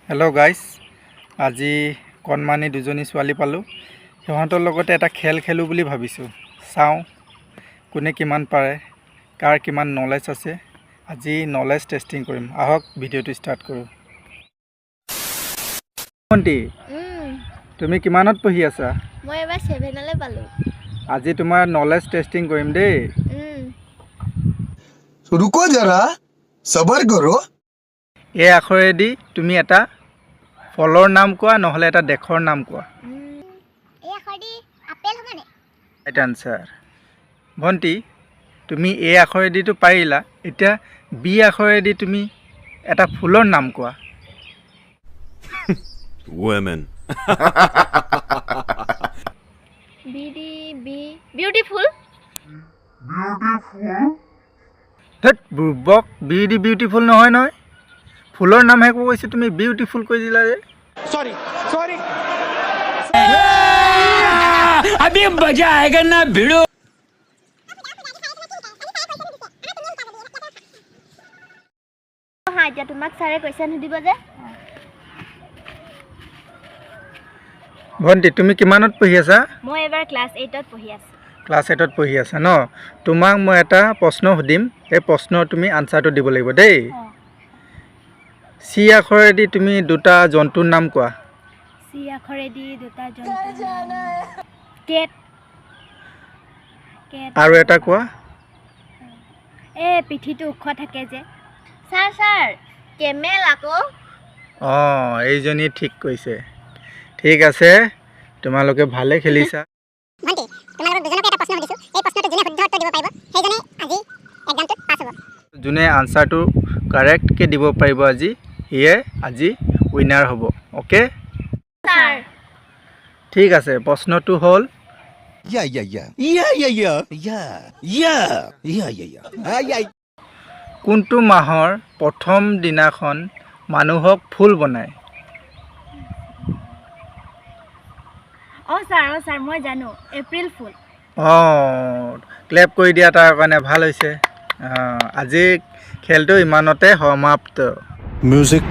Hello' guys, আজি কণমানি দুজনী ছোৱালী পালোঁ। সিহঁতৰ লগতে এটা খেল খেলোঁ বুলি ভাবিছোঁ। চাওঁ কোনে কিমান পাৰে, কাৰ কিমান নলেজ আছে। আজি নলেজ টেষ্টিং কৰিম। আহক ভিডিঅ'টো ষ্টাৰ্ট কৰোঁ। ভণ্টি, তুমি কিমানত পঢ়ি আছা? মই এবাৰ 7লৈ পালোঁ। আজি তোমাৰ নলেজ টেষ্টিং কৰিম দেই। रुको जरा सबर करो। এই আখৰেদি তুমি এটা ফলৰ নাম কোৱা, নহ'লে এটা দেশৰ নাম কোৱা। এই আখৰেদি আপেল হ'বনে? Right answer. ভণ্টি, তুমি এই আখৰেদিটো পাৰিলা। এতিয়া বি আখৰেদি তুমি এটা ফুলৰ নাম কোৱা। Women. বিউটিফুল। ধেত বুৰ্বক, বি দি বিউটিফুল নহয় নহয়। ফুলৰ নামহে ক'ব কৈছে, তুমি বিউটিফুল কৈ দিলা যে। अभी मजा आएगा ना भिड़ो। হা, এতিয়া তোমাক ছাৰে কুৱেশ্যন সুধিব যে। ভণ্টি, তুমি কিমানত পঢ়ি আছা? মই এবাৰ ক্লাছ 8ত পঢ়ি আছোঁ। ক্লাছ 8ত পঢ়ি আছা ন? তোমাক মই এটা প্ৰশ্ন সুধিম, এই প্ৰশ্নৰ তুমি আনচাৰটো দিব লাগিব দেই। চি আখৰেদি তুমি দুটা জন্তুৰ নাম কোৱা। চি আখৰেদি দুটা জন্তু। কেট। আৰু এটা কোৱা। এই পিঠিটো ওখ থাকে যে। ছাৰ কেমেল আকৌ। অঁ, এইজনী ঠিক কৈছে। ঠিক আছে, তোমালোকে ভালে খেলিছা। ভণ্টি, তোমালোকক দুজনকে এটা প্ৰশ্ন সুধিছোঁ। এই প্ৰশ্নটো যোনে শুদ্ধ উত্তৰ দিব পাৰিব সেইজনে আজি এক্সামটোত পাছ হ'ব। যোনে আনচাৰটো কাৰেক্টকৈ দিব পাৰিব আজি, সিয়ে আজি উইনাৰ হ'ব। অ'কে, ছাৰ ঠিক আছে। প্ৰশ্নটো হ'ল কোনটো মাহৰ প্ৰথম দিনাখন মানুহক ফুল বনায়? অঁ ছাৰ মই জানো, এপ্ৰিল ফুল। অঁ, ক্লেপ কৰি দিয়া তাৰ কাৰণে, ভাল হৈছে। আজি খেলটো ইমানতে সমাপ্ত। Music